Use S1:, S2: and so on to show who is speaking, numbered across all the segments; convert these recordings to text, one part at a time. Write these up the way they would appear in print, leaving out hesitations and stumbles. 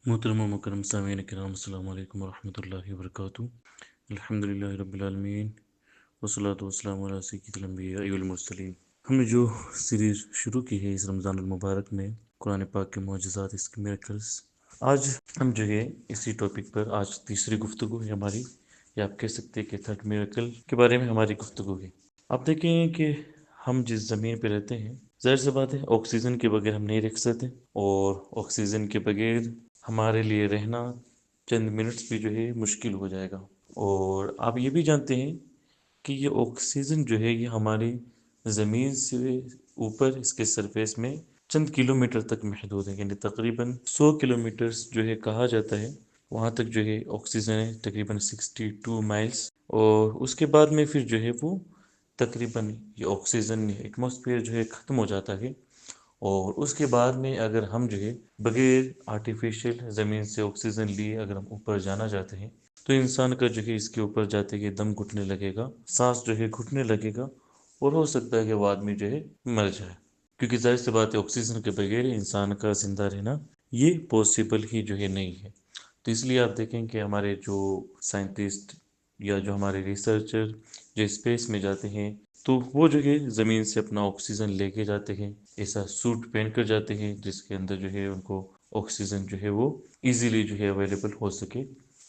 S1: محترم و مکرم سامعین کرام، السلام علیکم ورحمۃ اللہ وبرکاتہ۔ الحمدللہ رب العالمین والصلاة والسلام علی سید الانبیاء والمرسلین۔ ہم نے جو سیریز شروع کی ہے اس رمضان المبارک میں، قرآن پاک کے معجزات، اس کے میریکلز، آج ہم جو ہے اسی ٹاپک پر آج تیسری گفتگو ہے ہماری، یا آپ کہہ سکتے ہیں کہ تھرڈ میریکل کے بارے میں ہماری گفتگو ہے۔ آپ دیکھیں کہ ہم جس زمین پہ رہتے ہیں، ظاہر سی بات ہے آکسیجن کے بغیر ہم نہیں رہ سکتے، اور آکسیجن کے بغیر ہمارے لیے رہنا چند منٹس بھی جو ہے مشکل ہو جائے گا۔ اور آپ یہ بھی جانتے ہیں کہ یہ آکسیجن جو ہے یہ ہماری زمین سے اوپر اس کے سرفیس میں چند کلومیٹر تک محدود ہے، یعنی تقریباً 100 کلومیٹرز جو ہے کہا جاتا ہے، وہاں تک جو ہے آکسیجن ہے، تقریباً 62 مائلز۔ اور اس کے بعد میں پھر جو ہے وہ تقریباً یہ آکسیجن ایٹماسفیئر جو ہے ختم ہو جاتا ہے، اور اس کے بعد میں اگر ہم جو ہے بغیر آرٹیفیشل زمین سے آکسیجن لیے اگر ہم اوپر جانا چاہتے ہیں، تو انسان کا جو ہے اس کے اوپر جاتے کہ دم گھٹنے لگے گا، سانس جو ہے گھٹنے لگے گا، اور ہو سکتا ہے کہ وہ آدمی جو ہے مر جائے، کیونکہ ظاہر سی بات ہے آکسیجن کے بغیر انسان کا زندہ رہنا یہ پاسبل ہی جو ہے نہیں ہے۔ تو اس لیے آپ دیکھیں کہ ہمارے جو سائنٹسٹ یا جو ہمارے ریسرچر جو اسپیس میں جاتے ہیں، تو وہ جو ہے زمین سے اپنا آکسیجن لے کے جاتے ہیں، ایسا سوٹ پہن کر جاتے ہیں جس کے اندر جو ہے ان کو آکسیجن جو ہے وہ ایزیلی جو ہے اویلیبل ہو سکے۔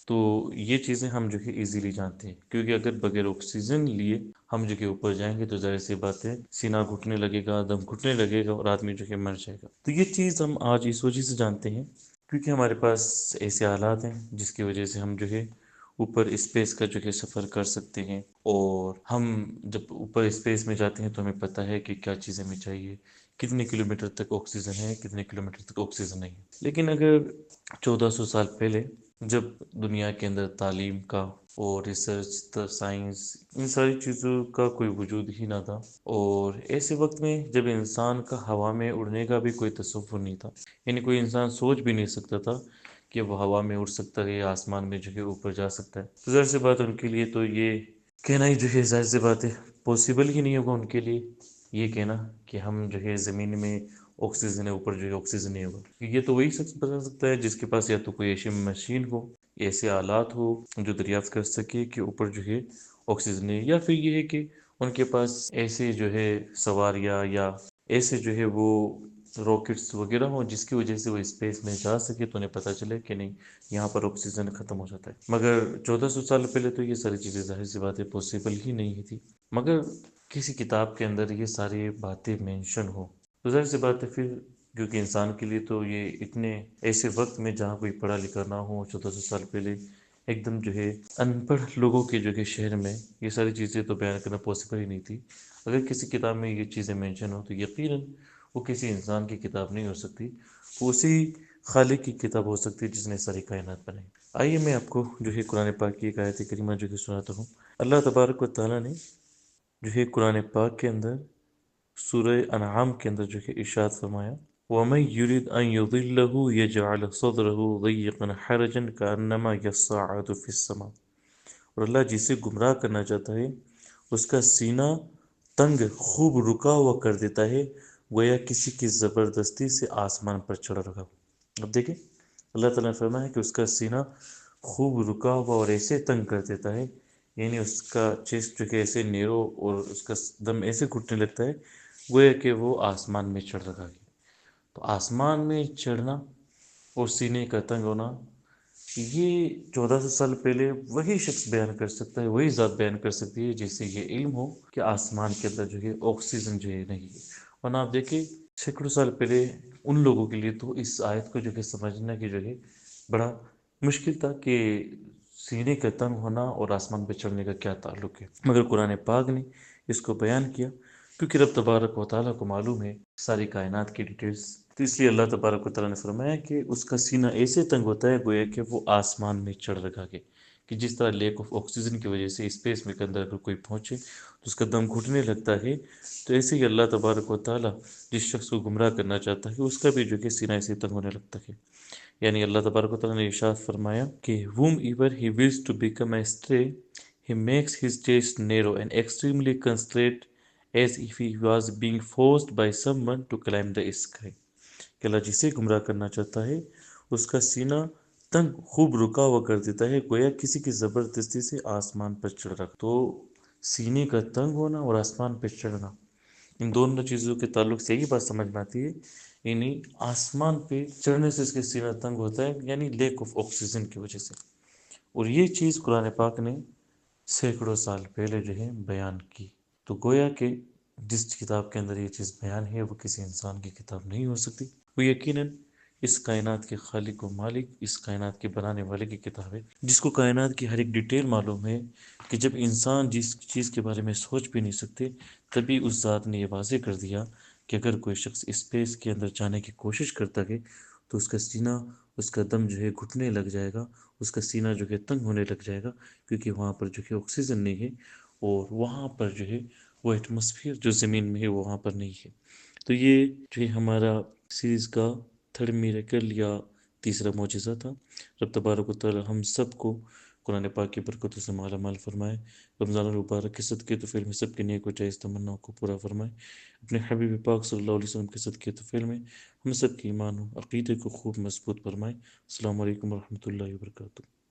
S1: تو یہ چیزیں ہم جو ہے ایزیلی جانتے ہیں، کیونکہ اگر بغیر آکسیجن لیے ہم جو کہ اوپر جائیں گے تو ظاہر سی بات ہے سینہ گھٹنے لگے گا، دم گھٹنے لگے گا، اور آدمی جو ہے مر جائے گا۔ تو یہ چیز ہم آج اس وجہ سے جانتے ہیں کیونکہ ہمارے پاس ایسے آلات ہیں جس کی وجہ سے ہم جو ہے اوپر اسپیس کا جو ہے سفر کر سکتے ہیں، اور ہم جب اوپر اسپیس میں جاتے ہیں تو ہمیں پتہ ہے کہ کیا چیز ہمیں چاہیے، کتنے کلومیٹر تک آکسیجن ہے، کتنے کلومیٹر تک آکسیجن نہیں ہے۔ لیکن اگر 1400 سال پہلے جب دنیا کے اندر تعلیم کا اور ریسرچ، سائنس، ان ساری چیزوں کا کوئی وجود ہی نہ تھا، اور ایسے وقت میں جب انسان کا ہوا میں اڑنے کا بھی کوئی تصور نہیں تھا، یعنی کوئی انسان سوچ بھی نہیں سکتا تھا کہ وہ ہوا میں اڑ سکتا ہے یا آسمان میں جو ہے اوپر جا سکتا ہے، تو ظاہر سی بات ان کے لیے تو یہ کہنا ہی جو ہے ظاہر سی بات ہے پاسبل ہی نہیں ہوگا ان کے لیے یہ کہنا کہ ہم جو ہے زمین میں آکسیجن ہے، اوپر جو ہے آکسیجن نہیں ہوگا۔ یہ تو وہی شخص بتا سکتا ہے جس کے پاس یا تو کوئی ایسی مشین ہو، ایسے آلات ہو جو دریافت کر سکے کہ اوپر جو ہے آکسیجن ہے، یا پھر یہ ہے کہ ان کے پاس ایسے جو ہے سواریاں یا ایسے جو ہے وہ راکٹس وغیرہ ہوں جس کی وجہ سے وہ اسپیس میں جا سکے، تو انہیں پتہ چلے کہ نہیں یہاں پر آکسیجن ختم ہو جاتا ہے۔ مگر 1400 سال پہلے تو یہ ساری چیزیں ظاہر سی باتیں پاسبل ہی نہیں تھی، مگر کسی کتاب کے اندر یہ ساری باتیں مینشن ہو تو ظاہر سی بات ہے پھر، کیونکہ انسان کے لیے تو یہ اتنے ایسے وقت میں جہاں کوئی پڑھا لکھا نہ ہو، 1400 سال پہلے ایک دم جو ہے ان پڑھ لوگوں کے جو کہ شہر میں یہ ساری چیزیں تو بیان کرنا پاسبل ہی نہیں تھی۔ اگر کسی کتاب میں یہ چیزیں مینشن ہو تو یقیناً وہ کسی انسان کی کتاب نہیں ہو سکتی، وہ اسی خالق کی کتاب ہو سکتی ہے جس نے ساری کائنات بنائی۔ آئیے میں آپ کو جو ہے قرآن پاک کی ایک آیت کریمہ جو کہ سناتا ہوں۔ اللہ تبارک و تعالیٰ نے جو ہے قرآن پاک کے اندر سورہ انعام کے اندر جو ہے ارشاد فرمایا، وَمَن يُرِدْ أَن يُضِلَّهُ يَجْعَلْ صَدْرَهُ ضَيِّقًا حَرَجًا كَأَنَّمَا يَصَّعَّدُ فِي السَّمَاءِ، اور اللہ جسے گمراہ کرنا چاہتا ہے اس کا سینہ تنگ خوب رکا ہوا کر دیتا ہے، گویا کسی کی زبردستی سے آسمان پر چڑھ رہا ہو۔ اب دیکھیں اللہ تعالیٰ نے فرمایا کہ اس کا سینہ خوب رکا ہوا اور ایسے تنگ کر دیتا ہے، یعنی اس کا چیسٹ جو کہ ایسے نیرو اور اس کا دم ایسے گھٹنے لگتا ہے گویا کہ وہ آسمان میں چڑھ رہا ہے۔ تو آسمان میں چڑھنا اور سینے کا تنگ ہونا، یہ 1400 سال پہلے وہی شخص بیان کر سکتا ہے، وہی ذات بیان کر سکتی ہے جسے یہ علم ہو کہ آسمان کے اندر جو ہے آکسیجن جو ہے نہیں ہے۔ ورنہ آپ دیکھیں سینکڑوں سال پہلے ان لوگوں کے لیے تو اس آیت کو جو کہ سمجھنا کی جو ہے بڑا مشکل تھا کہ سینے کا تنگ ہونا اور آسمان پہ چڑھنے کا کیا تعلق ہے، مگر قرآن پاک نے اس کو بیان کیا کیونکہ رب تبارک و تعالیٰ کو معلوم ہے ساری کائنات کی ڈیٹیلز، تو اس لیے اللہ تبارک و تعالیٰ نے فرمایا کہ اس کا سینہ ایسے تنگ ہوتا ہے گویا کہ وہ آسمان میں چڑھ رکھا ہے، کہ جس طرح لیک آف آکسیجن کی وجہ سے اسپیس میں کے اندر اگر کوئی پہنچے تو اس کا دم گھٹنے لگتا ہے، تو ایسے ہی اللہ تبارک و تعالیٰ جس شخص کو گمراہ کرنا چاہتا ہے اس کا بھی جو کہ سینہ ایسے تنگ ہونے لگتا ہے۔ یعنی اللہ تبارک و تعالیٰ نے ارشاد فرمایا کہ whom ever he wills to become a stray he makes his chest narrow and extremely constrained as if he was being forced by someone to climb the sky، کہ اللہ جسے گمراہ کرنا چاہتا ہے اس کا سینہ تنگ خوب رکا ہوا کر دیتا ہے، گویا کسی کی زبردستی سے آسمان پر چڑھ رکھ۔ تو سینے کا تنگ ہونا اور آسمان پہ چڑھنا، ان دونوں چیزوں کے تعلق سے یہی بات سمجھ میں آتی ہے، یعنی آسمان پہ چڑھنے سے اس کے سینہ تنگ ہوتا ہے، یعنی لیک آف آکسیجن کی وجہ سے۔ اور یہ چیز قرآن پاک نے سینکڑوں سال پہلے جو ہے بیان کی۔ تو گویا کہ جس کتاب کے اندر یہ چیز بیان ہے وہ کسی انسان کی کتاب نہیں ہو سکتی، وہ یقیناً اس کائنات کے خالق و مالک، اس کائنات کے بنانے والے کی کتاب ہے، جس کو کائنات کی ہر ایک ڈیٹیل معلوم ہے، کہ جب انسان جس چیز کے بارے میں سوچ بھی نہیں سکتے، تبھی اس ذات نے یہ واضح کر دیا کہ اگر کوئی شخص اسپیس کے اندر جانے کی کوشش کرتا ہے تو اس کا سینہ، اس کا دم جو ہے گھٹنے لگ جائے گا، اس کا سینہ جو ہے تنگ ہونے لگ جائے گا، کیونکہ وہاں پر جو ہے آکسیجن نہیں ہے، اور وہاں پر جو ہے وہ ایٹماسفیئر جو زمین میں ہے وہ وہاں پر نہیں ہے۔ تو یہ جو ہے ہمارا سیریز کا تھرڈ میریکل یا تیسرا معجزہ تھا۔ رب تبارک و تعالی ہم سب کو قرآن پاک کی برکتوں سے مالا مال فرمائے، رمضان المبارک کے صدقے طفیل میں سب کے نیک و جائز تمناؤں کو پورا فرمائے، اپنے حبیب پاک صلی اللہ علیہ وسلم کے صدقے طفیل میں ہم سب کے ایمان و عقیدے کو خوب مضبوط فرمائے۔ السلام علیکم ورحمۃ اللہ وبرکاتہ۔